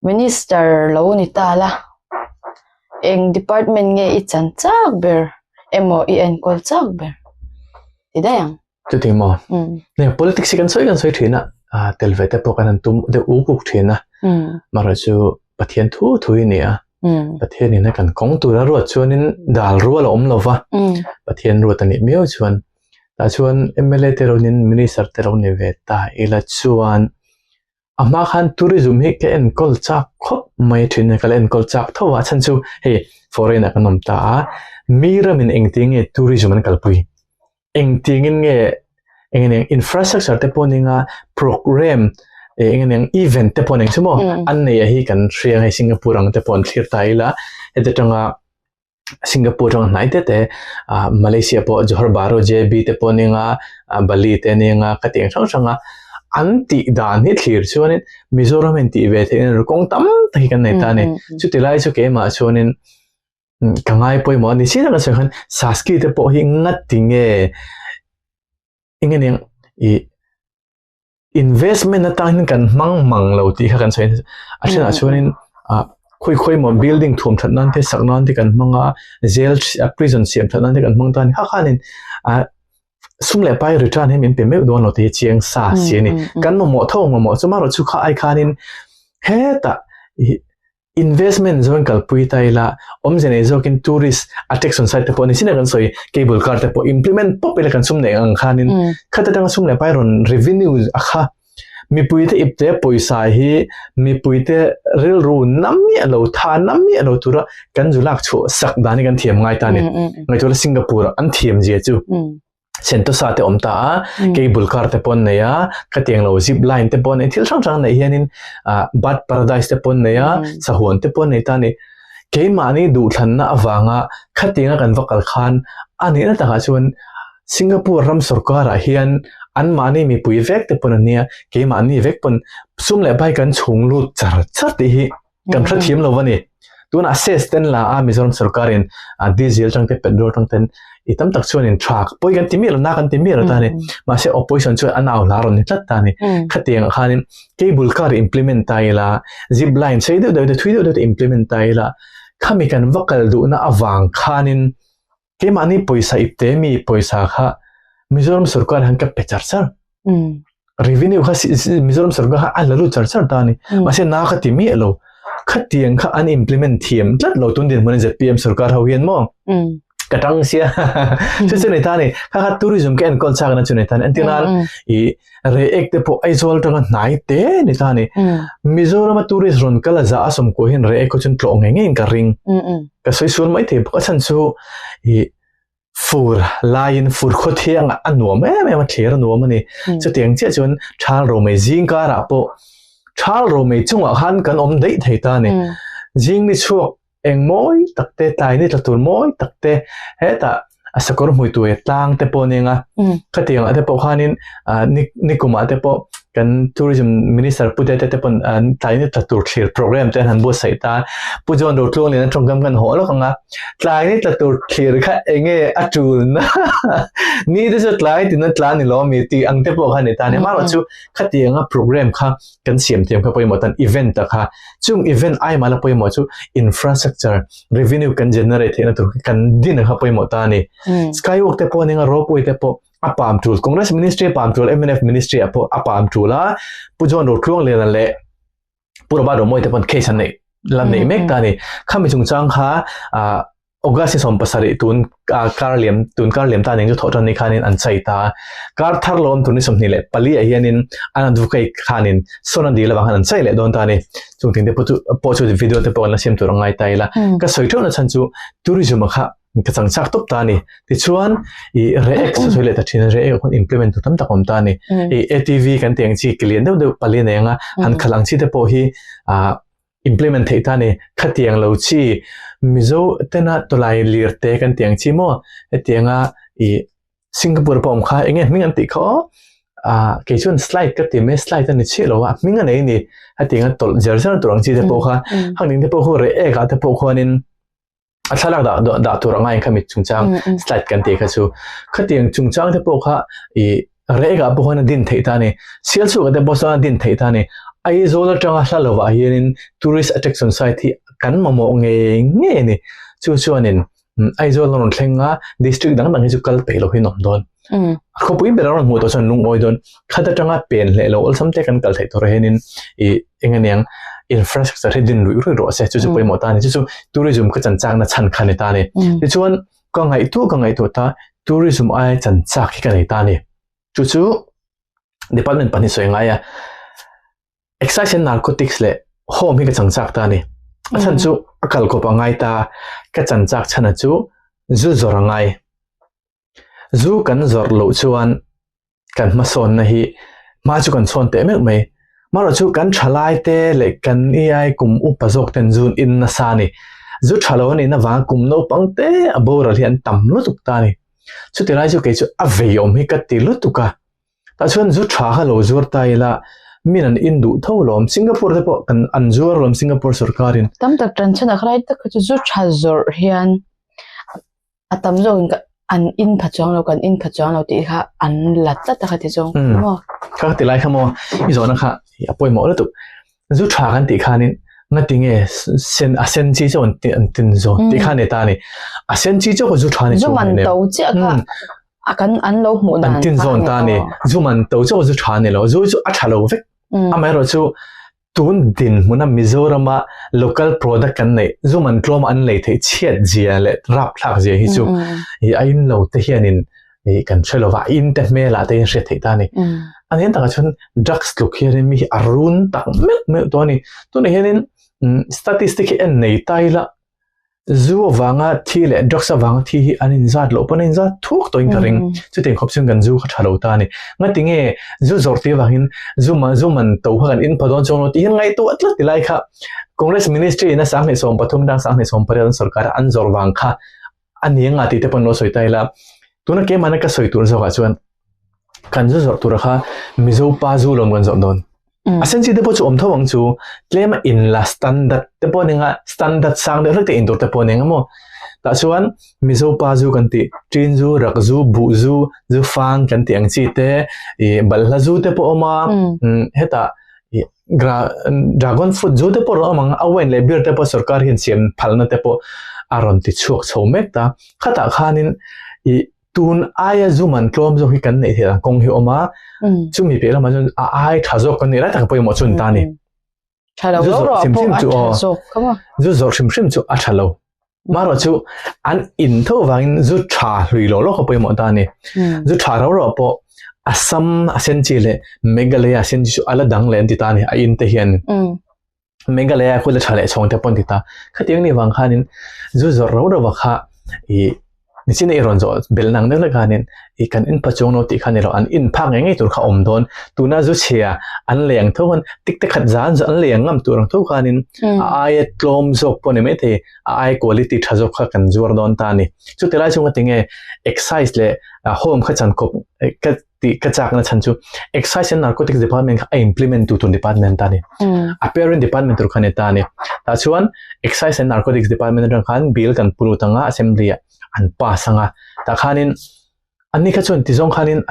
minister lo ni ta la eng department nge I chan chak ber emo I en kol chak ber ti dayang tu ting mo ne politics kan soi thina telvete pokanan tum de ukuk thina mara chu pathian thu ni a pathian ni na kan kong tu ra ro chuanin dal ro la om lova pathian ro tani meo chuan ta chuan MLA teronin minister teron ni ve ta ila chuan ama khan tourism he ke en kol chak khop mai thina kal en kol chak thowa chan chu he foreign akanom ta miramin engting e tourism an kalpui engting nge engeng infrastructure te poninga program engeng event te poning chumo anne hi kan thriang he Singapore ang te pon thir taila etetanga Singapore ang naite te Malaysia po Johor Bahru JB te poninga Bali te ninga kating sanga anti dan hi thlir chuanin Mizoram anti ve the in kong tam tahi kan nei ta ne chu tilai chu ke ma chuanin kangai poi mo ni sina ka sakhan saski te po hi ngatinge ingeng investment na tangin kan mang lo ti kha kan sai achana chuanin khoi mo building thum thatnan te saknan te kan manga jail prison siam thatnan te kan mang tan kha khanin sumle pai return him in peme don lo te chiang sa si ni kan mo thong mo chuma ro chu kha ai khanin he ta investment zone kalpui taila omjene zokin tourist attraction site te poni sina kan soi cable car te po implement popela kan sumne ang khanin khata tang sumle pai ron revenue akha mi puite ipte poisa hi mi puite rel ru nammi alo tha nammi alo tura kan julak chu sak dani kan thiam ngai ta ni ngai tola Singapore an thiam je chu Sentosa te omta cable car te pon neya katiang lo zip line te pon thil sang nei hianin bat paradise te pon neya sahon te pon nei ta ni ke mani du thanna awanga khatinga kan vakal khan ani na ta chuan Singapore ram sarkar hian an mani mi pui vek te pon ania ke mani vek pon sumle bai kan chunglu char ti hi kan thra thiam lo wani tun assess ten la Mizoram sarkarin diesel tang te petrol tang ten itam tak chuan in truck poi kan timir na kan timir ta ni ma se opposition chu anaw la ron ni tlat ta ni khatiang khanin cable car implement taila zip line sei de thui de implement taila khami kan vakal du na awang khanin ke mani poisa ipte mi poisa kha Mizoram sarkar han ka pechar sar revenue kha Mizoram sarkar ha alalu char ta ni ma se na kha timi elo khatiang kha an implement thiam tlat lo tun din mon ZPM sarkar ho hian mo katang sia chu nei ta ni kha tourism ke en kol chak na chu nei ta ni antinal I re ek te po aizol tang nai te ni ta ni Mizoram tourist ron kala za asom ko hin re ek ko chun tlong nge ka ring ka soi sur mai the ka chan chu I fur lain fur khot hiang anuam ma thler nuam ani chu tiang che chun thal ro mai jing ka ra po thal ro mai chunga han kan om dei thei ta ni jing ni chuak eng moi takte tai ni tlatur moi takte heta asakor hui tu tlang te poninga khatiang ate po khanin nikuma te po kan tourism minister pude te pon tai ni tlatur thlir program te han bo sai ta pujon ro tlong le tongam kan ho lo kanga tai ni tlatur thlir kha enge atul na ni de so tlai tin tlan ni lo mi ti ang te po khani ta ne ma chu khatianga program kha kan siam thiam kha poi mo tan event ta kha chung event ai mala poi mo chu infrastructure revenue kan generate na tu kan din kha poi mo ta ni skywalk te po ninga rope te po apam tool Congress ministry apam tool MNF ministry apo apam tool la pujon ro tlong le le pura ba ro moi te pon case nei lam nei mek ta ni khami chung chang kha August som pasari tun karliam ta ning ju thotan ni khanin an chai ta kar thar lom tuni som ni le pali a hianin an du kai khanin sonan di la bang an chai le don ta ni chung ting de po chu video te pon la sim tu rangai tai la ka soitho na chan chu tourism kha ka chang chak top ta ni ti chuan I rex so le ta thin re kon implement tu tam ta kom ta ni ATV kan tiang chi clean de pali ne nga han khalang chi te po hi implement thei ta ni khatiang lo chi mizo tena tolai lirte kan tiang chi mo etianga I Singapore pom kha enge ming an ti kho ke chun slide ka ti me slide ani chi lo wa ming an nei ni atianga tol jersan turang chi te po kha hangning te po ho re e ga te po khonin athalak da turangai khami chungchang slide kan te kha chu khatiang chungchang te po kha I re ga po hona din thei ta ni sial su ga te bo sa din thei ta ni ai zola tanga hlalawa hianin tourist attraction site hi kan mamo nge ni chu chuanin ai zola ron thlenga district dang hi chu kal pelo hi nom don khopui berawon mu to chan lung oi don khata tanga pen le lo ol samte kan kal thai to renin engeniang infrastructure din lui ro se chu poi mo ta ni chu tourism ka chan chang na chan khani ta ni ti chuan ka ngai tu ta tourism ai chan chak hi ka nei ta ni chu department pani soinga ya excise and narcotics le home hi ka chang chak ta ni achan chu akal ko pa ngai ta ka chan chak chana chu zu zorangai zu kan zor lo chuan kan ma son na hi ma chu kan son te mek mai maro chu kan thalai te le kan ai kum upazok ten zun in na sa ni zu thalo ni na wa kum no pangte abor hian tam lu tuk ta ni chu ti lai chu ke chu aveyom hi ka ti lu tuka ta chuan zu tha ha lo zur ta ila min an indu tholom Singapore te po kan anjur lom Singapore sarkarin tam tak tran chana khrai tak chu zu tha zor hian atam zo an in phachang lo kan in phachang lo ti kha an lat ta ta ti jong mo ka ti lai khamo I zona kha apoi mo la tu zu tha kan ti khanin ngatinge sen chi chon tin zo ti khane ta ni sen chi cho ko zu tha ni chu man to chi kha akan an lo mu dan tin zon ta ni zu man to cho zu tha ni lo zu a tha lo ve amai ro chu tun din muna Mizorama local product kan nei zu man tlom an lei thei chiat zia le rap thak zia hi chu I ain lo te hianin kan chelowa in te mela te hre thei ta ni an ta chun drugs luk hianin mi arun tak me to ni to ni hianin statistic en nei taila zu wanga thi le drugs wanga thi hi anin zat lo panin za thuk to in karing chu ten khop chung kan zu kha thalo ta ni ngatinge zu zorti wangin zu man to han in padon chong ti ngai to atla tilai kha congress ministry na sang ne som pathum dang sang ne som parian sarkar an zor wang kha anianga ti te pon no soitaila tuna ke mana ka soitur zo ka chuan kan zu zor tur kha mizo pa zu lom gan zo don asen chi depo chu om thawang chu claim in la standard depo ninga standard sang de rek te indoor depo ninga mo ta chuan mizo pa zu kan ti trin zu rak zu bu zu fang kan ti ang chi te balhla zu te po oma heta dragon fruit zu te po ro amang awen le bir te po sarkar hin siam phalna te po aron ti chuak chomek ta khata khanin tun aya zuman klom zo hi kan nei thela kong hi oma chumi pe lama jon ai thazo kan ni ra tak poi mo chun ta ni thalo ro po athazo kama zu zor shim chu athalo maro chu an in tho wang zu tha hlui lo ko poi mo ta ni zu tha ro po asam asen chi le Meghalaya asen chi ala dang len ti ta ni a in te hian Meghalaya ko le thale chong te pon ti ta khatiang ni wang khanin zu zor ro wa kha ni sin iron zo bel nang ne la ganin ikan in pachong no ti khanelo an in phang ngai tur kha om don tuna zu chia an leng thon tik te khat zan zo an leng ngam turang tho khanin ai tlom zok pone me the ai quality thazok kha kan jor don ta ni chu telai chung tinge excise le home kha chan kop ka ti ka chak na chan chu excise and narcotics department kha implement tu department ta ni apparent department tur khane ta ni ta chuan excise and narcotics department rang khan bill kan pulu tanga assembly an pasanga ta khanin anni kha chon ti jong khanin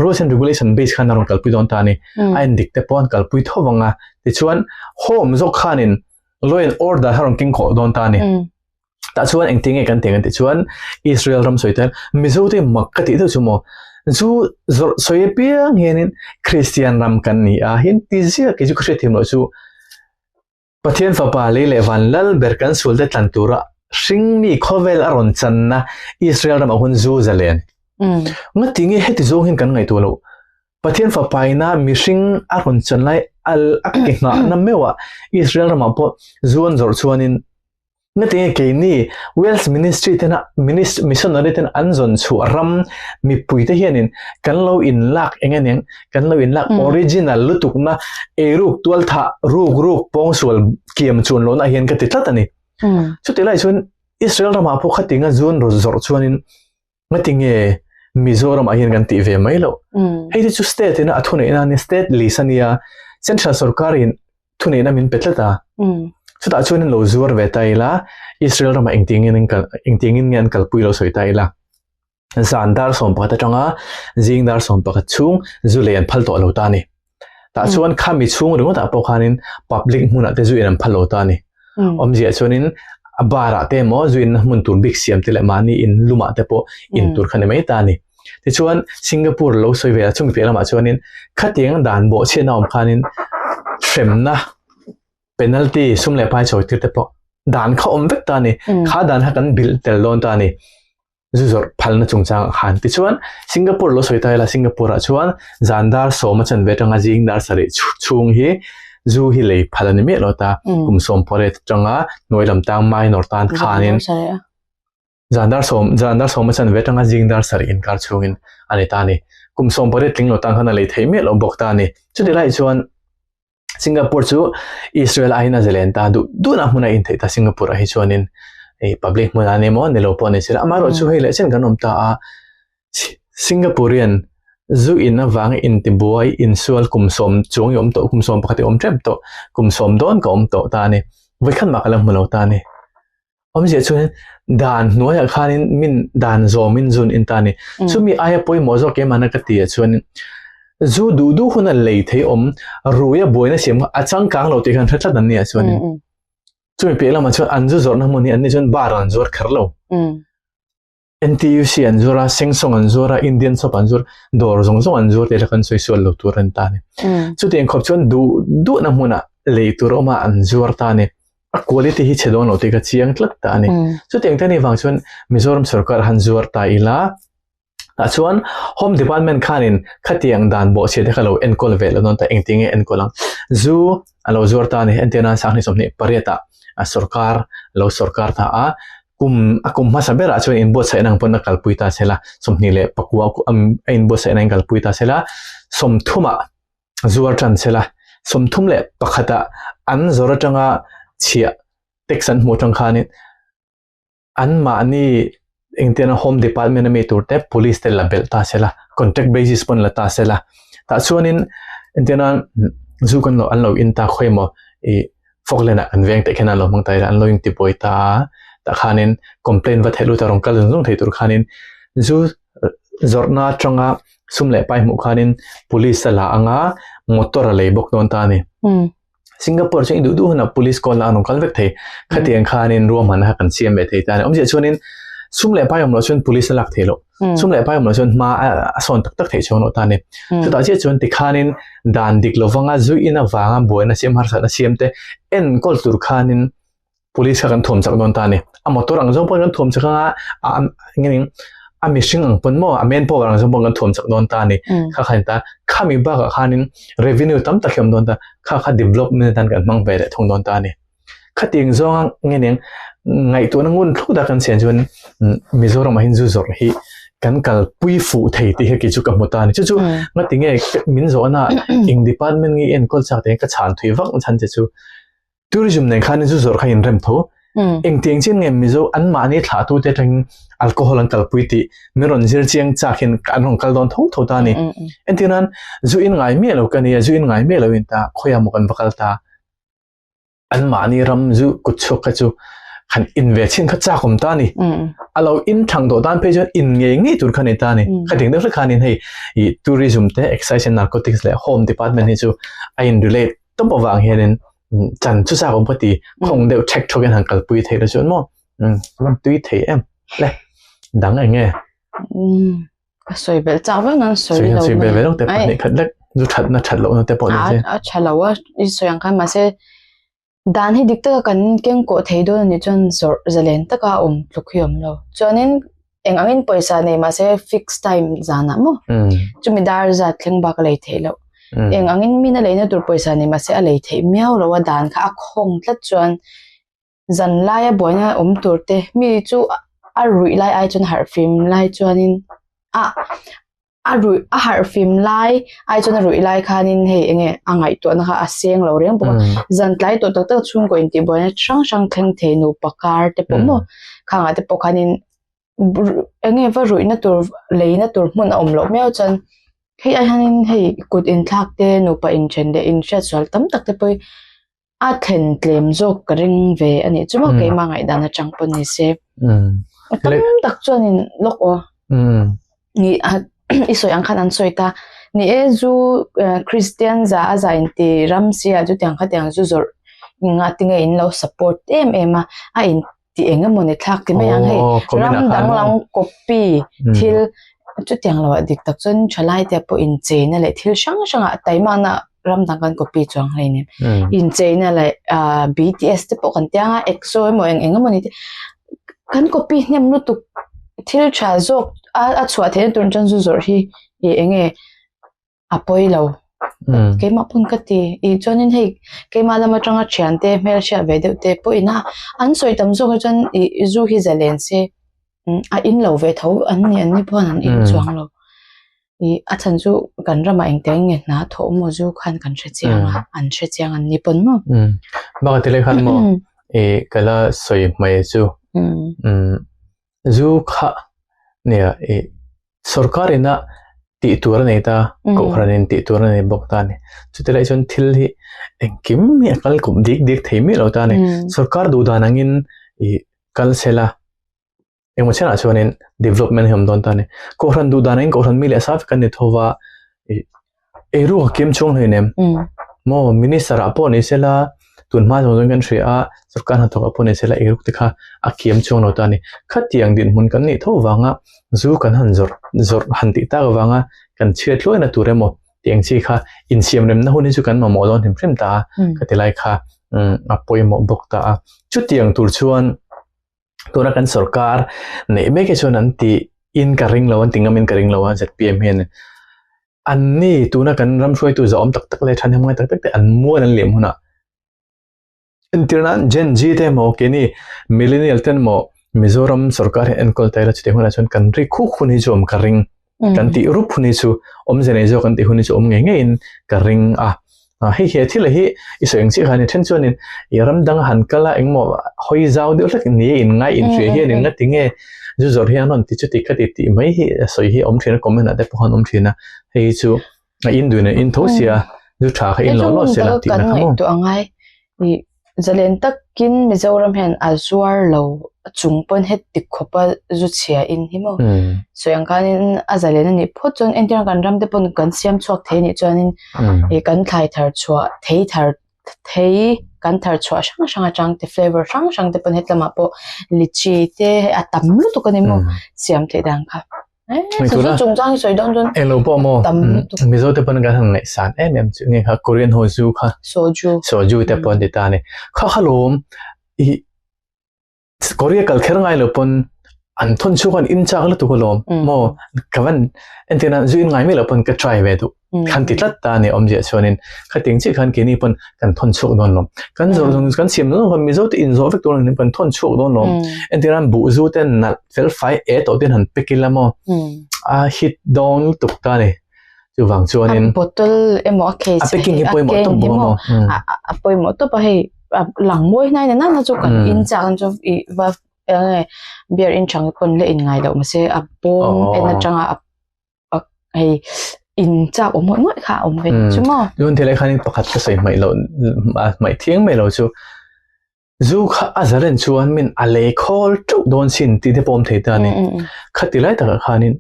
rules and regulation base khan ron kalpui don ta ni ain dikte pon kalpui thowanga ti chuan home zo khanin law and order haron king kho don ta ni ta chuan engtinge kan tengan ti chuan Israel ram soitel mizo te makkati do chumo zu soye piang henin Christian ram kan ni a hin ti zia ke ju khre thimlo chu pathian fa pa le lewan lal berkan sul de tlantura sing mi khovel aron channa Israel ram ahun zu zalen ngatinge heti zo hin kan ngai to lo pathian fa paina mi sing aron chanlai al akki nga na mewa Israel ram apo zuan zor chuanin ngatinge ke ni Wales ministry tena missionary ten anzon chu ram mi puite hianin kan lo in lak engeneng kan lo in lak original lutukna eruk tual tha ruk pong sual kiam chun lo na hian ka titlatani chu tilai chun Israel ram apo khatinga zun ro zor chuanin ngatinge Mizoram ahin kan ti ve mai lo hei chu state ina athune ina ni state lisania central sarkarin thune na min petlata chu ta chuan lo zuar ve taila Israel ram engtingin ngan kalpui lo soi taila zandar som pa ta tanga zingdar som pa chung zulean phal to lo ta ni ta chuan khami chung ringo ta po khanin public hmuna te zuin an phalo ta ni omjia chuanin abara te mo zuin mun tur big siam te le mani in luma te po in tur khane mai ta ni ti chuan Singapore lo soi ve chung pe lama chuanin khatiang dan bo chena om khanin thremna penalty sumle pai choi tir te po dan kha om vek ta ni kha dan ha kan bil tel don ta ni zuzor phalna chungchang han ti chuan Singapore lo soi ta la Singapore chuan zandar soma chan vetanga jing dar sari chung hi zu hi lei phalani me lo ta kumsom pore tanga noilam tang mai nortan khanin zandar som chan vetanga jing dar sari in kar chungin ani ta ni kumsom pore tling lo tang khana lei thei me lo bok ta ni chu de lai chuan Singapore chu Israel aina zelenta du na huna in thei ta Singapore hi chuanin public muna ne mo ne lo pon ne sira amaro chu hele chen ganom ta a Singaporean zu in na wang in tibuai in sual kumsom chung yom to kumsom pakhati om trem to kumsom don ka om to ta ne vai khan makalam mulo ta ne om je chu dan noya khanin min dan zomin zun in ta ne chu mi aya poi mozo ke mana ka ti chuan zu du huna lei thei om ruya boina sem achang kang lo te khan thatla dan ne chuan cumi pela macam anju zor na muni ane jon baran zor kerlo. NTUC anjura, Sengsong anjura, Indian shop anjur, dor zong anjur dia akan soal lo turan tane. So tiang kop cuan du na muna lei turoma anjur tane. Quality hi cedon lo tiga ciang tlak tane. So tiang tani bang cuan Mizoram Sarkar anjur ta ila. Cuan Home Department kanin katiang dan bo siya kalau enkol vel non ta engtinge enkolang. Zu alo zur tane entena sahni somni parieta. Sarkar lo sarkar ta a kum masabera chuan in bo sai nang pon kalpui ta sela somni le pakwa ku in bo sai nang kalpui ta sela somthuma zuar tran sela somthum le pakhata an zora tanga chia texan mo tang khanin an ma ni engtena Home Department me turte police te label ta sela contract basis pon la ta sela ta chuanin engtena zu kan lo an lo in ta khoimo Foglena an veng te kena lo mang tai an lo yung tipoi ta khanin complain va thelu ta rong kal zung thei tur khanin zu zorna changa sumle pai mu khanin police la anga motor le bok don ta ni Singapore che du na police call la anong kal vek thei khatiang khanin ro man ha kan siam ve thei ta ni omje chuanin sumle pai om lo chun police lak thelo sumle pai om lo chun ma son tak thei chon ta ni chu ta che chun ti khanin dan dik lo wanga zu ina wanga boina siam har sa na siam te en kol tur khanin police kan thom chak don ta ni a motor ang jong pon kan thom chak nga ngin a mishing ang pon mo a men po ang jong pon kan thom chak don ta ni kha khan ta khami ba ka khanin revenue tam ta khem don ta kha development tan kan mang ve le thong don ta ni khating zong ngin ngai tu na ngun thu da kan sian chun Mizoram hin zu zor hi kan kal pui fu thei ti he ki chu ka muta ni chu ngati nge min zo na ing department ngi en kol chak te ka chan thui wak chan che chu tourism nei khan zu zor kha in rem tho eng tiang chin nge mizo an ma ni thla tu te thang alcohol an kal pui ti meron zir chiang chakhin kan hong kal don tho ta ni entinan zu in ngai me lo kan ya zu in ngai me lo in ta khoya mo kan bakal ta an ma ni ram zu kuchho ka chu khan investment kha cha khom ta ni alo in thang do dan pe jon in nge tur khani ta ni khating de khanin hei I tourism te excise and narcotics le Home Department ni chu I in relate tom awang hianin chan chu sa khom pati khong de check thogen han kal pui thei la chon mo lam tui thei em le dang ai nge soi bel cha wa nan soi lo soi bel lo te pa ni khat lek zu that na that lo na te po ni je a chalawa I soyang kan ma se dan hi dikta kan keng ko thei do ni chon zor zalen taka lukhiom lo chonin engangin poisa nei ma se fixed time zana mo chumi dar za thleng ba ka lei thei lo engangin mina leina tur poisa nei ma se a lei thei miao lo wa dan kha a khong tla chon zan lai a boina tur te mi chu a rui lai ai chon har film lai chonin a har film lai ai chon rui lai khanin hei enge angai to na kha aseng lo reng bo zan tlai to tak tak chung ko inti boina sang theng the no pakar te pomo khanga te pokanin enge va rui na tur leina tur mun om lo meo chan hei ai hanin hei kut in thak te no pa in chen de in sha swal tam tak te poi a thlen tlem jok ka ring ve ani chuma ke ma ngai dana chang pon ni se tam tak chuan in lok o ni isoy ang khan an soy ta ni e zu Christian za inti ramsia ju tiang kha tiang zu zor nga tinga in lo support em a in ti enga moni thak ti mayang hei ram dang lang copy thil chu tiang lo dik tak chon chalai te po in che na le thil sang sanga taima na ram dang kan copy chuang hei ne in che na le BTS te po kan tianga EXO mo enga moni kan copy hnem nu tu thil cha zok a chua the turn chan zu zor hi enge apoi lo ke ma pun ka ti I chonin hei ke ma lama tanga chian te mel sha ve de te po ina an soi tam zo chan I zu hi zalen se a in lo ve tho an ni pon an in chuang lo I a chan chu kan rama eng te nge na tho mo zu khan kan che chiang an che chiang an ni pon mo ba te le khan mo kala soi mai chu zu kha ne sarkar ina ti tur nei ta ko khranin ti tur nei bok ta ne chutela chon thil hi engkim mi akal kum dik thei mi lo ta ne sarkar du danangin kal sela emo chana chonin development hom don ta ne ko khran du danangin ko khran mi le saf kan ne thowa eru kim chung nei nem mo minister apo ne sela tun ma jong kan thria sarkar ha thok apo ne sela eruk tikha akiem chung lo ta ne khatiang din mun kan ni thowanga zu kan han zor han ti ta wanga kan chhe thloi na ture mo tiang chi kha in siam rem na huni chu kan ma mo don him frem ta khatilai kha apoi mo bok ta chu tiang tur chuan tura kan sarkar nei me ke chon an ti in ka ring lawan tingam in ka ring lawan ZPM hen an ni tuna kan ram shoi tu zom tak tak le than hem ngai tak tak te an mo an lem huna internan gen g te mo ke ni millennial ten mo Mizoram sarkar en kol taira chute huna chon kan ri khu khuni jom ka ring kan ti rup huni chu om jene jo kan ti huni chu om nge nge in ka ring hei he thil hi isoeng chi khani then chuan in yaram dang han kala engmo hoi zau de lak ni in ngai in fe hi ning na tinge ju zor hi anon ti chu ti kha ti mai hi soi hi om thina comment na de pohon om thina hei chu in duine in thosia ju tha kha in lo sela ti na khamo to angai I zalen tak kin Mizoram hen azuar lo chung pon het tikhopa zu chia in himo so yang kanin azalen ni photon enter kan ram de pon kan siam chuak the ni chuanin e kan thai thar chua thei kan thar chua sang chang te flavor sang te pon hetlama po lichi te atam lu to kan mo siam the dang kha so chung chang soi dong don elo po mo mizo te pon kan ngai san em chu nge kha Korean ho zu kha soju te pon de ta ne kha khalom I Korea kal ngai lo pon an thon chu kan in chak la tu kolom mo kawan entina zu in ngai me lo pon ka try ve tu kan ti tlat ta ne om je chonin khating chi khan ke ni pon kan thon chuk don lom kan zor kan siam no kan mizo te in zo vek tu ni pon thon chuk don lom entina bu zu ten na fel fai e to ten han pekila mo hit down tuk ta ne chu wang chuanin bottle emo case packing hi poi mo to mo poi mo to pa hei lang moi nai na chu kan in cha kan chu I va beer in chang pon le in ngai lo ma se a bom en changa ai in cha om moi kha om ve chu mo don thele khanin pakhat ka sei mai lo mai thieng mai lo chu zu kha azaren chuan min ale khol tu don sin ti de pom thei ta ni khatilai ta khanin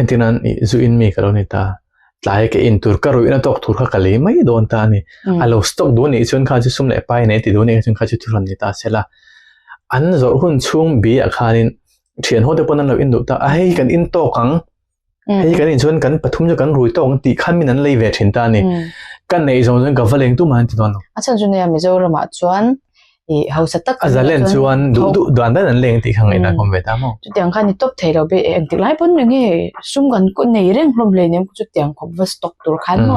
entinan zu in mi ka lo ni ta tlai ke in tur ka ruina tok thur kha kali mai don ta ni alo stock do ni chun kha chu sum le pai ne ti do ni chun kha chu thuran ni ta sela an zor hun chung bi a khanin thian ho de pon an lo in do ta ai kan in to kang hei kan in chun kan pathum ju kan rui tong ti khan min an lei ve thin ta ni kan nei zong zong ka valeng tu man ti don achan chu ne Mizoram ma chuan I hausa tak azalen chuan du dan dan an leng ti khang ina kom ve ta mo chu tiang khan ni top thei lo be eng ti lai pon nge sum kan ko nei reng hlom le nem chu tiang khop va stock tur khan mo